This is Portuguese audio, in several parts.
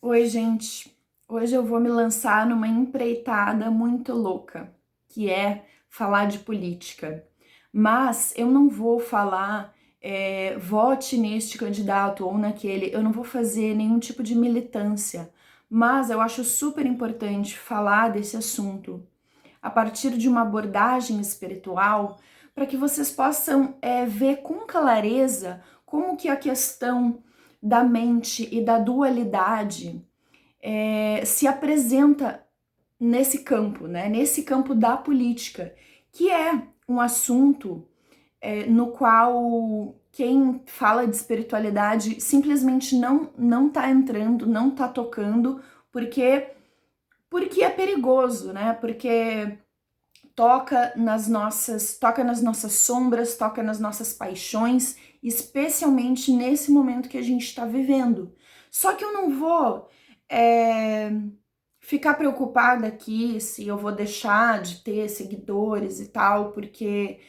Oi, gente. Hoje eu vou me lançar numa empreitada muito louca, que é falar de política. Mas eu não vou falar, vote neste candidato ou naquele, eu não vou fazer nenhum tipo de militância. Mas eu acho super importante falar desse assunto a partir de uma abordagem espiritual, para que vocês possam ver com clareza como que a questão da mente e da dualidade se apresenta nesse campo, né? Nesse campo da política, que é um assunto no qual quem fala de espiritualidade simplesmente não tá entrando, não tá tocando, porque é perigoso, né? Porque toca nas nossas sombras, toca nas nossas paixões, especialmente nesse momento que a gente está vivendo. Só que eu não vou é, ficar preocupada aqui se eu vou deixar de ter seguidores e tal, porque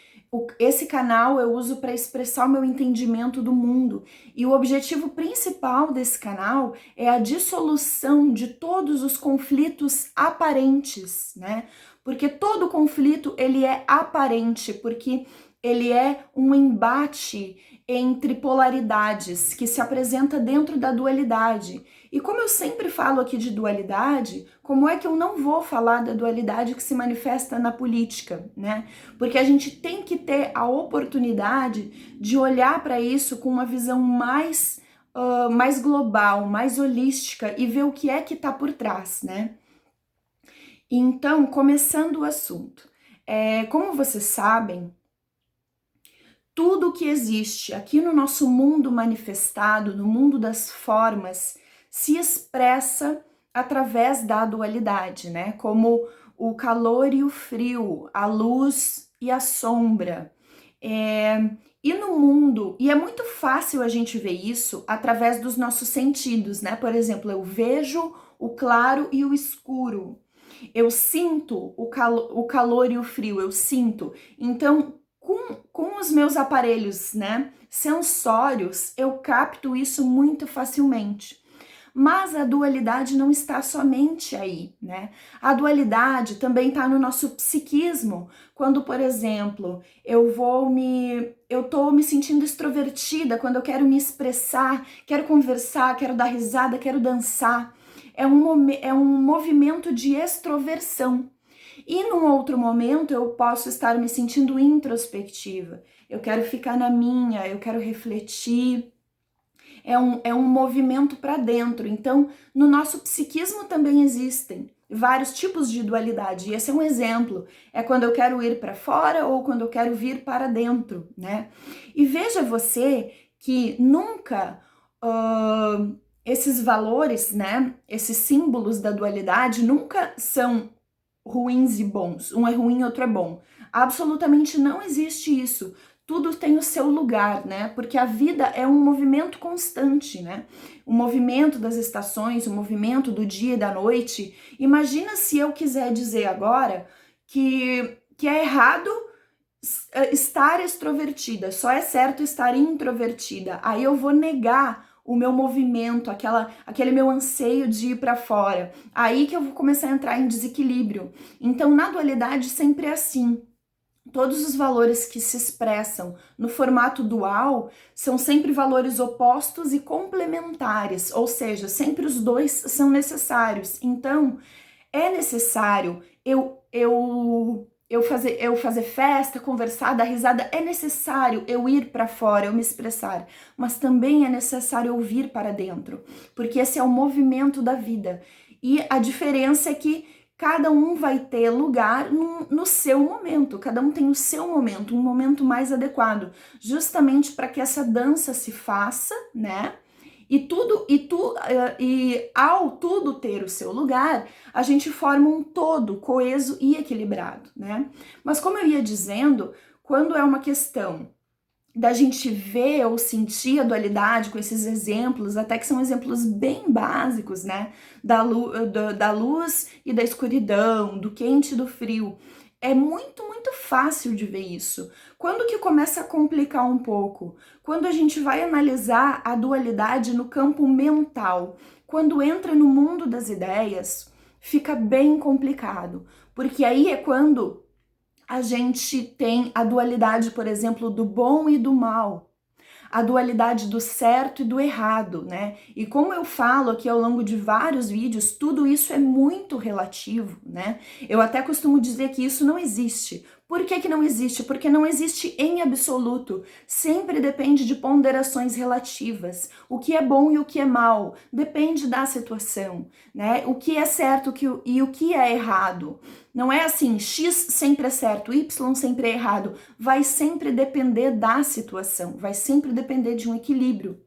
esse canal eu uso para expressar o meu entendimento do mundo. E o objetivo principal desse canal é a dissolução de todos os conflitos aparentes, né? Porque todo conflito ele é aparente, porque ele é um embate entre polaridades que se apresenta dentro da dualidade. E como eu sempre falo aqui de dualidade, como é que eu não vou falar da dualidade que se manifesta na política, né? Porque a gente tem que ter a oportunidade de olhar para isso com uma visão mais global, mais holística e ver o que é que está por trás, né? Então, começando o assunto, como vocês sabem, tudo que existe aqui no nosso mundo manifestado, no mundo das formas, se expressa através da dualidade, né? Como o calor e o frio, a luz e a sombra. E no mundo, e é muito fácil a gente ver isso através dos nossos sentidos, né? Por exemplo, eu vejo o claro e o escuro. Eu sinto o calor e o frio, eu sinto. Então, com os meus aparelhos, né, sensórios, eu capto isso muito facilmente. Mas a dualidade não está somente aí, né? A dualidade também está no nosso psiquismo. Quando, por exemplo, eu tô me sentindo extrovertida, quando eu quero me expressar, quero conversar, quero dar risada, quero dançar. É um movimento de extroversão. E num outro momento eu posso estar me sentindo introspectiva. Eu quero ficar na minha, eu quero refletir. É um movimento para dentro. Então, no nosso psiquismo também existem vários tipos de dualidade. E esse é um exemplo. É quando eu quero ir para fora ou quando eu quero vir para dentro, né? E veja você que nunca esses valores, né? Esses símbolos da dualidade nunca são ruins e bons. Um é ruim, outro é bom. Absolutamente não existe isso. Tudo tem o seu lugar, né? Porque a vida é um movimento constante, né? O movimento das estações, o movimento do dia e da noite. Imagina se eu quiser dizer agora que é errado estar extrovertida, só é certo estar introvertida. Aí eu vou negar o meu movimento, aquele meu anseio de ir para fora. Aí que eu vou começar a entrar em desequilíbrio. Então, na dualidade sempre é assim. Todos os valores que se expressam no formato dual são sempre valores opostos e complementares, ou seja, sempre os dois são necessários. Então, é necessário eu fazer festa, conversar, dar risada, é necessário eu ir para fora, eu me expressar, mas também é necessário eu vir para dentro, porque esse é o movimento da vida. E a diferença é que cada um vai ter lugar no seu momento, cada um tem o seu momento, um momento mais adequado, justamente para que essa dança se faça, né? E ao tudo ter o seu lugar, a gente forma um todo coeso e equilibrado, né? Mas como eu ia dizendo, quando é uma questão da gente ver ou sentir a dualidade com esses exemplos, até que são exemplos bem básicos, né? Da luz e da escuridão, do quente e do frio. É muito fácil de ver isso. Quando que começa a complicar um pouco? Quando a gente vai analisar a dualidade no campo mental. quando entra no mundo das ideias, fica bem complicado, porque aí é quando a gente tem a dualidade, por exemplo, do bom e do mal, a dualidade do certo e do errado, né? E como eu falo aqui ao longo de vários vídeos, tudo isso é muito relativo, né? Eu até costumo dizer que isso não existe. Por que que não existe? Porque não existe em absoluto. Sempre depende de ponderações relativas. O que é bom e o que é mal depende da situação, né? O que é certo e o que é errado. Não é assim, X sempre é certo, Y sempre é errado. Vai sempre depender da situação, vai sempre depender de um equilíbrio.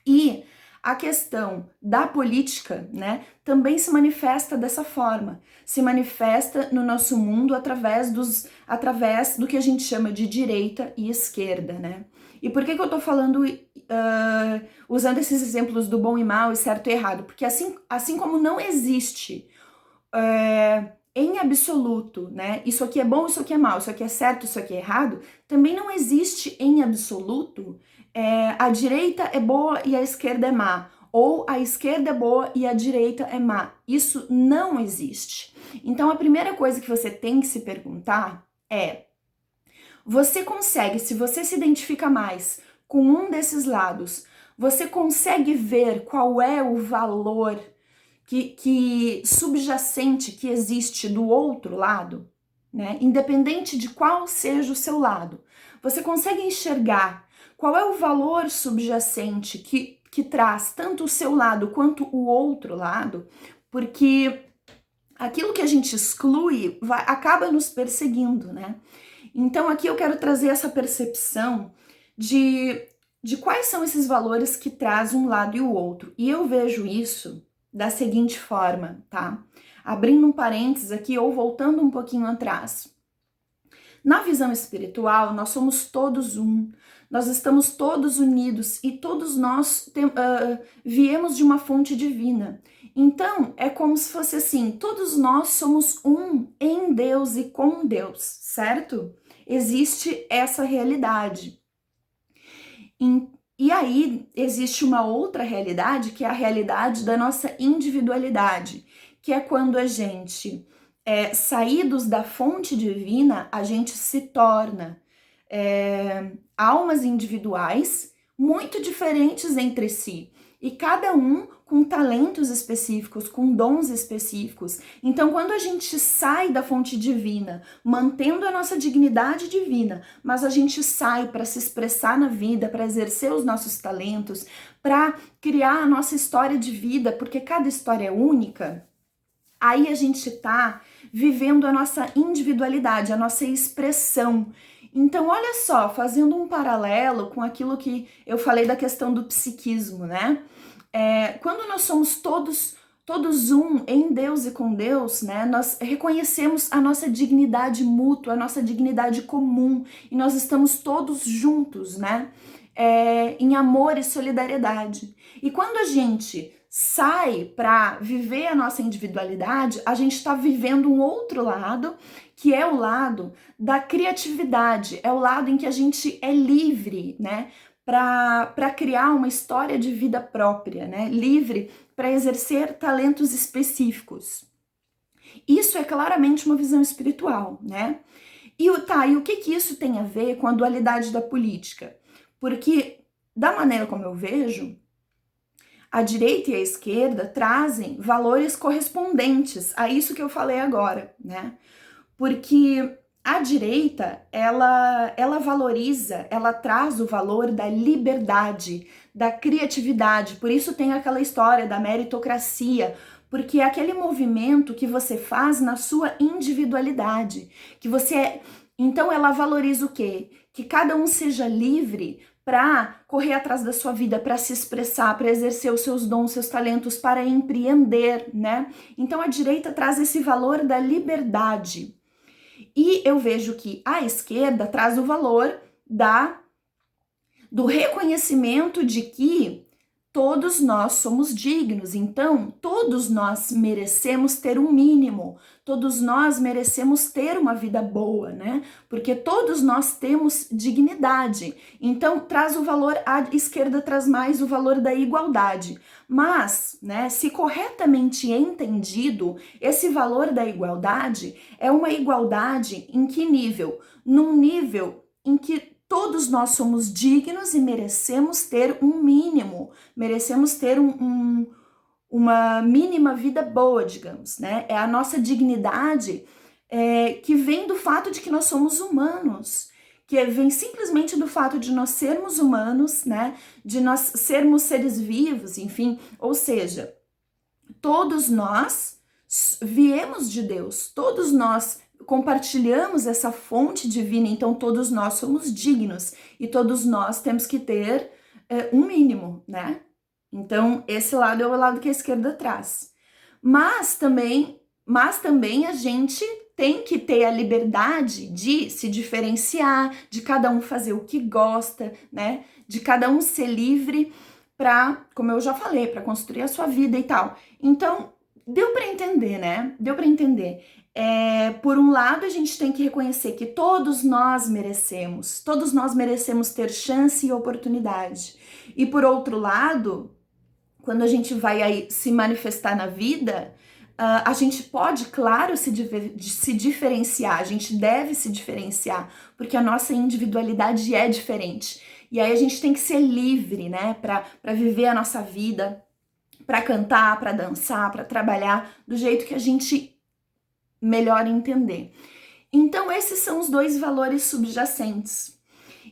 E a questão da política, né, também se manifesta dessa forma. Se manifesta no nosso mundo através do que a gente chama de direita e esquerda, né? E por que eu tô falando, usando esses exemplos do bom e mal e certo e errado? Porque assim como não existe em absoluto, né? Isso aqui é bom, isso aqui é mal, isso aqui é certo, isso aqui é errado. Também não existe em absoluto a direita é boa e a esquerda é má. Ou a esquerda é boa e a direita é má. Isso não existe. Então a primeira coisa que você tem que se perguntar é: você consegue, se você se identifica mais com um desses lados, você consegue ver qual é o valor que subjacente que existe do outro lado, né? Independente de qual seja o seu lado, você consegue enxergar qual é o valor subjacente que traz tanto o seu lado quanto o outro lado, porque aquilo que a gente exclui acaba nos perseguindo, né? Então aqui eu quero trazer essa percepção de quais são esses valores que traz um lado e o outro. E eu vejo isso da seguinte forma, tá? Abrindo um parênteses aqui ou voltando um pouquinho atrás. Na visão espiritual, nós somos todos um, nós estamos todos unidos e todos nós viemos de uma fonte divina. Então, é como se fosse assim, todos nós somos um em Deus e com Deus, certo? Existe essa realidade. E aí existe uma outra realidade, que é a realidade da nossa individualidade, que é quando a gente, saídos da fonte divina, a gente se torna almas individuais muito diferentes entre si. E cada um com talentos específicos, com dons específicos. Então, quando a gente sai da fonte divina, mantendo a nossa dignidade divina, mas a gente sai para se expressar na vida, para exercer os nossos talentos, para criar a nossa história de vida, porque cada história é única, aí a gente está vivendo a nossa individualidade, a nossa expressão. Então, olha só, fazendo um paralelo com aquilo que eu falei da questão do psiquismo, né? Quando nós somos todos um em Deus e com Deus, né? Nós reconhecemos a nossa dignidade mútua, a nossa dignidade comum, e nós estamos todos juntos, né? Em amor e solidariedade. E quando a gente sai para viver a nossa individualidade, a gente está vivendo um outro lado, que é o lado da criatividade, é o lado em que a gente é livre, né? Para criar uma história de vida própria, né? Livre para exercer talentos específicos. Isso é claramente uma visão espiritual, né? E o que isso tem a ver com a dualidade da política? Porque, da maneira como eu vejo, a direita e a esquerda trazem valores correspondentes a isso que eu falei agora, né? Porque a direita, ela valoriza, ela traz o valor da liberdade, da criatividade. Por isso tem aquela história da meritocracia, porque é aquele movimento que você faz na sua individualidade, que você... Então ela valoriza o quê? Que cada um seja livre para correr atrás da sua vida, para se expressar, para exercer os seus dons, seus talentos, para empreender, né? Então a direita traz esse valor da liberdade. E eu vejo que a esquerda traz o valor do reconhecimento de que todos nós somos dignos, então todos nós merecemos ter um mínimo, todos nós merecemos ter uma vida boa, né? Porque todos nós temos dignidade. Então traz o valor, a esquerda traz mais o valor da igualdade. Mas, né, se corretamente entendido, esse valor da igualdade é uma igualdade em que nível? Num nível em que todos nós somos dignos e merecemos ter um mínimo, merecemos ter uma mínima vida boa, digamos, né? É a nossa dignidade que vem do fato de que nós somos humanos, que vem simplesmente do fato de nós sermos humanos, né? De nós sermos seres vivos, enfim, ou seja, todos nós viemos de Deus, todos nós compartilhamos essa fonte divina, então todos nós somos dignos e todos nós temos que ter um mínimo, né? Então esse lado é o lado que a esquerda traz. Mas também a gente tem que ter a liberdade de se diferenciar, de cada um fazer o que gosta, né? De cada um ser livre para, como eu já falei, para construir a sua vida e tal. Então, deu para entender, né? Deu para entender. Por um lado, a gente tem que reconhecer que todos nós merecemos ter chance e oportunidade. E por outro lado, quando a gente vai aí se manifestar na vida, a gente pode, claro, se diferenciar, a gente deve se diferenciar, porque a nossa individualidade é diferente. E aí a gente tem que ser livre, né, para viver a nossa vida, para cantar, para dançar, para trabalhar do jeito que a gente melhor entender. Então, esses são os dois valores subjacentes.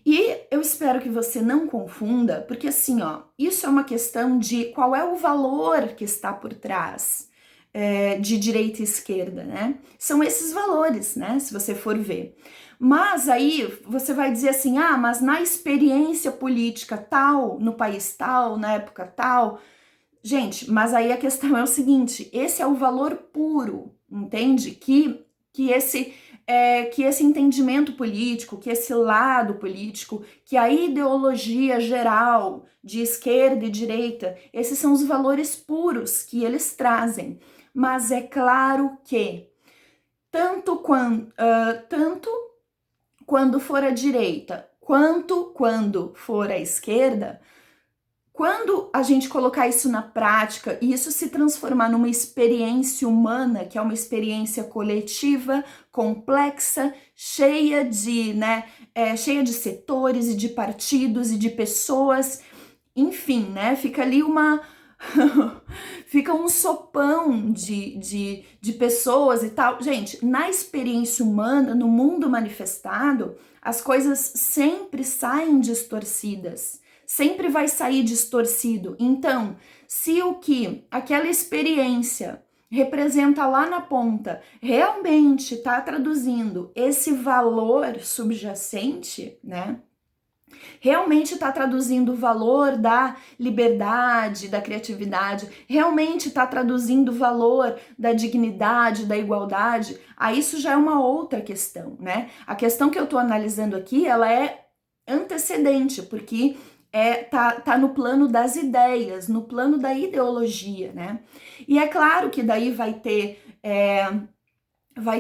E eu espero que você não confunda, porque assim, ó, isso é uma questão de qual é o valor que está por trás de direita e esquerda, né? São esses valores, né? Se você for ver. Mas aí você vai dizer assim, mas na experiência política tal, no país tal, na época tal. Gente, mas aí a questão é o seguinte, esse é o valor puro, entende? Que esse entendimento político, que esse lado político, que a ideologia geral de esquerda e direita, esses são os valores puros que eles trazem. Mas é claro que tanto quando for a direita, quanto quando for a esquerda, quando a gente colocar isso na prática e isso se transformar numa experiência humana, que é uma experiência coletiva, complexa, cheia de setores e de partidos e de pessoas, enfim, né? Fica ali fica um sopão de pessoas e tal. Gente, na experiência humana, no mundo manifestado, as coisas sempre saem distorcidas. Sempre vai sair distorcido. Então, se aquela experiência representa lá na ponta, realmente está traduzindo esse valor subjacente, né? Realmente está traduzindo o valor da liberdade, da criatividade, realmente está traduzindo o valor da dignidade, da igualdade, aí isso já é uma outra questão, né? A questão que eu estou analisando aqui, ela é antecedente, porque tá no plano das ideias, no plano da ideologia, né? E é claro que daí vai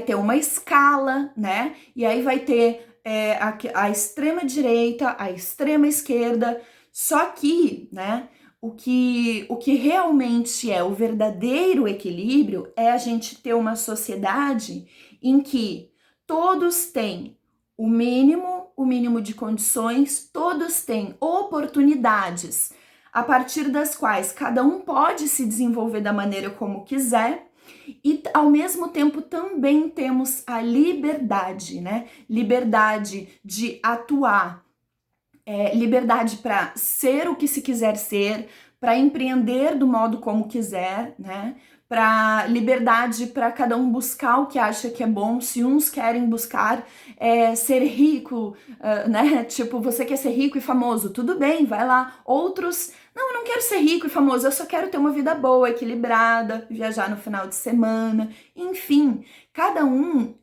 ter uma escala, né? E aí vai ter a extrema direita, a extrema esquerda, só que, né? O que realmente é o verdadeiro equilíbrio é a gente ter uma sociedade em que todos têm o mínimo de condições, todos têm oportunidades a partir das quais cada um pode se desenvolver da maneira como quiser e ao mesmo tempo também temos a liberdade, né? Liberdade de atuar, liberdade para ser o que se quiser ser, para empreender do modo como quiser, né? Para liberdade para cada um buscar o que acha que é bom. Se uns querem buscar ser rico, né? Tipo, você quer ser rico e famoso, tudo bem, vai lá. Outros, não, eu não quero ser rico e famoso, eu só quero ter uma vida boa, equilibrada, viajar no final de semana, enfim, cada um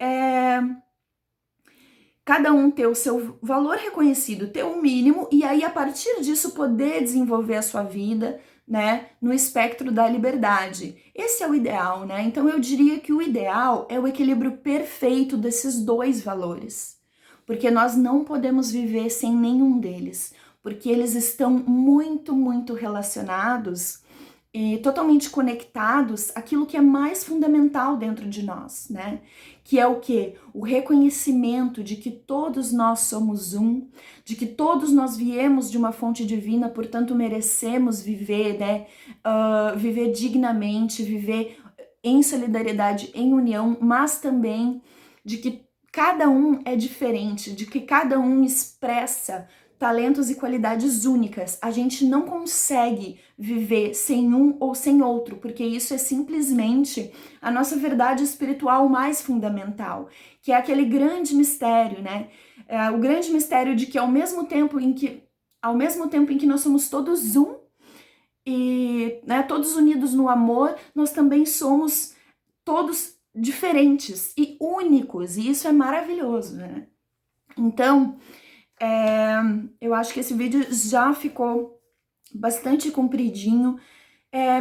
cada um ter o seu valor reconhecido, ter um mínimo, e aí a partir disso poder desenvolver a sua vida, né, no espectro da liberdade. Esse é o ideal, né? Então eu diria que o ideal é o equilíbrio perfeito desses dois valores, porque nós não podemos viver sem nenhum deles, porque eles estão muito, muito relacionados e totalmente conectados àquilo que é mais fundamental dentro de nós, né? Que é o quê? O reconhecimento de que todos nós somos um, de que todos nós viemos de uma fonte divina, portanto merecemos viver, né? Viver dignamente, viver em solidariedade, em união, mas também de que cada um é diferente, de que cada um expressa talentos e qualidades únicas. A gente não consegue viver sem um ou sem outro, porque isso é simplesmente a nossa verdade espiritual mais fundamental, que é aquele grande mistério, né? O grande mistério de que ao mesmo tempo em que nós somos todos um e, né, todos unidos no amor, nós também somos todos diferentes e únicos, e isso é maravilhoso, né? Então, eu acho que esse vídeo já ficou bastante compridinho.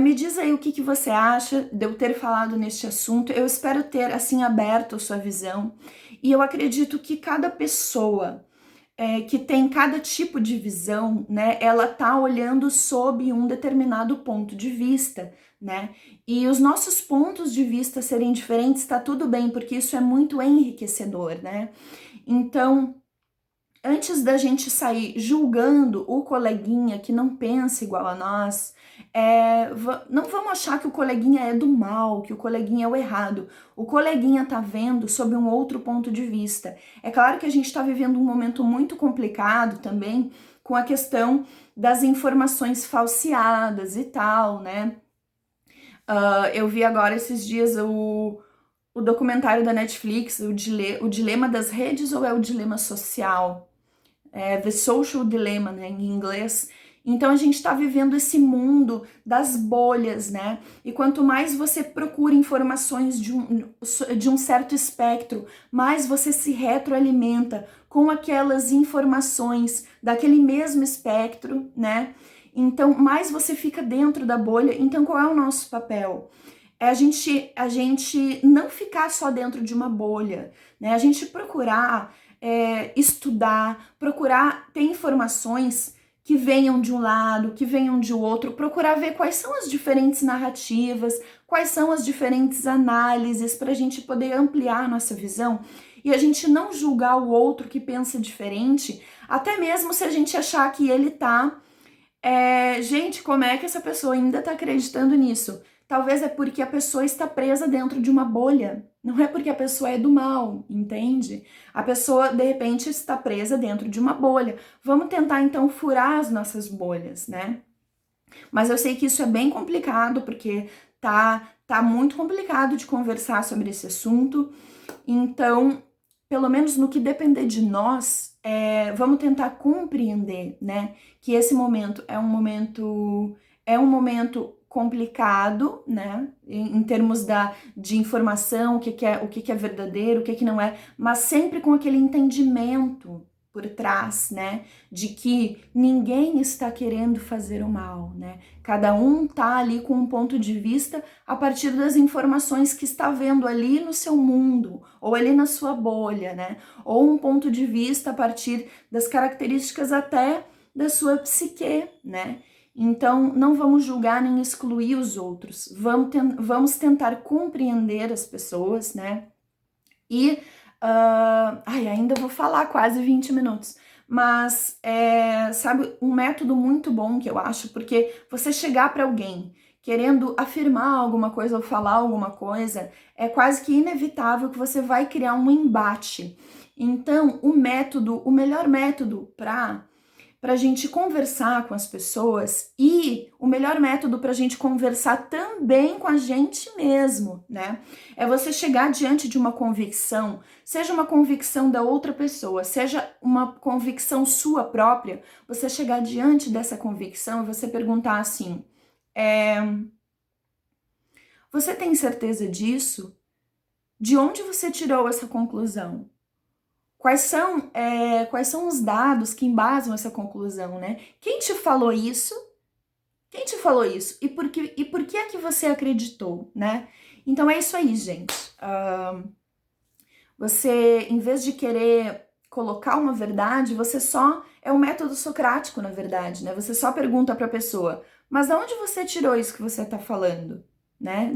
Me diz aí o que você acha de eu ter falado neste assunto. Eu espero ter, assim, aberto a sua visão. E eu acredito que cada pessoa que tem cada tipo de visão, né, ela tá olhando sob um determinado ponto de vista, né? E os nossos pontos de vista serem diferentes, tá tudo bem, porque isso é muito enriquecedor, né? Então, antes da gente sair julgando o coleguinha que não pensa igual a nós, não vamos achar que o coleguinha é do mal, que o coleguinha é o errado. O coleguinha tá vendo sob um outro ponto de vista. É claro que a gente está vivendo um momento muito complicado também com a questão das informações falseadas e tal, né? Eu vi agora esses dias o documentário da Netflix, o Dilema das Redes ou é o Dilema Social? The Social Dilemma, né, em inglês. Então a gente está vivendo esse mundo das bolhas, né? E quanto mais você procura informações de um certo espectro, mais você se retroalimenta com aquelas informações daquele mesmo espectro, né? Então mais você fica dentro da bolha. Então qual é o nosso papel? É a gente não ficar só dentro de uma bolha, né? A gente procurar estudar, procurar ter informações que venham de um lado, que venham de outro, procurar ver quais são as diferentes narrativas, quais são as diferentes análises para a gente poder ampliar a nossa visão e a gente não julgar o outro que pensa diferente, até mesmo se a gente achar que ele tá gente, como é que essa pessoa ainda tá acreditando nisso? Talvez é porque a pessoa está presa dentro de uma bolha. Não é porque a pessoa é do mal, entende? A pessoa, de repente, está presa dentro de uma bolha. Vamos tentar, então, furar as nossas bolhas, né? Mas eu sei que isso é bem complicado, porque tá muito complicado de conversar sobre esse assunto. Então, pelo menos no que depender de nós, vamos tentar compreender, né? Que esse momento é um momento complicado, né? Em termos de informação, o que é verdadeiro, o que não é, mas sempre com aquele entendimento por trás, né? De que ninguém está querendo fazer o mal, né? Cada um tá ali com um ponto de vista a partir das informações que está vendo ali no seu mundo, ou ali na sua bolha, né? Ou um ponto de vista a partir das características até da sua psique, né? Então, não vamos julgar nem excluir os outros, vamos tentar compreender as pessoas, né? E, ainda vou falar quase 20 minutos, mas, sabe, um método muito bom que eu acho, porque você chegar para alguém querendo afirmar alguma coisa ou falar alguma coisa, é quase que inevitável que você vai criar um embate. Então, o melhor método para a gente conversar com as pessoas e o melhor método para a gente conversar também com a gente mesmo, né? É você chegar diante de uma convicção, seja uma convicção da outra pessoa, seja uma convicção sua própria, você chegar diante dessa convicção e você perguntar assim: você tem certeza disso? De onde você tirou essa conclusão? quais são os dados que embasam essa conclusão, né? Quem te falou isso? Quem te falou isso? E por que é que você acreditou, né? Então é isso aí, gente. Você, em vez de querer colocar uma verdade, você só... É um método socrático, na verdade, né? Você só pergunta para a pessoa, mas da onde você tirou isso que você está falando? Né?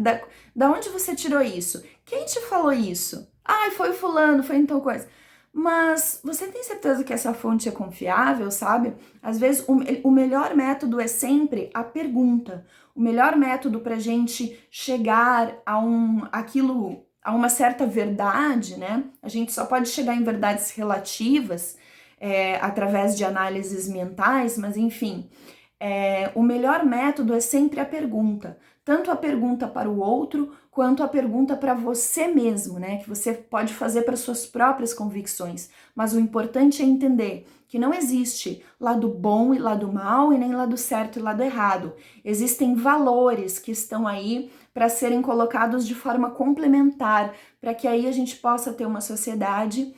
Da onde você tirou isso? Quem te falou isso? Ai, foi o fulano, foi em tal coisa. Mas você tem certeza que essa fonte é confiável, sabe? Às vezes o melhor método é sempre a pergunta. O melhor método para a gente chegar a uma certa verdade, né? A gente só pode chegar em verdades relativas através de análises mentais, mas enfim, o melhor método é sempre a pergunta. Tanto a pergunta para o outro, quanto a pergunta para você mesmo, né? Que você pode fazer para suas próprias convicções. Mas o importante é entender que não existe lado bom e lado mal, e nem lado certo e lado errado. Existem valores que estão aí para serem colocados de forma complementar, para que aí a gente possa ter uma sociedade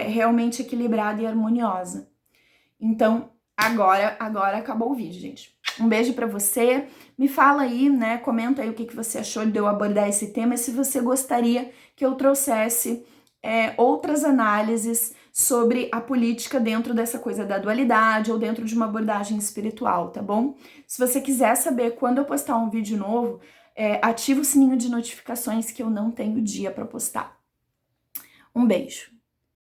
realmente equilibrada e harmoniosa. Então, agora acabou o vídeo, gente. Um beijo pra você. Me fala aí, né? Comenta aí o que você achou de eu abordar esse tema e se você gostaria que eu trouxesse outras análises sobre a política dentro dessa coisa da dualidade ou dentro de uma abordagem espiritual, tá bom? Se você quiser saber quando eu postar um vídeo novo, ativa o sininho de notificações que eu não tenho dia pra postar. Um beijo.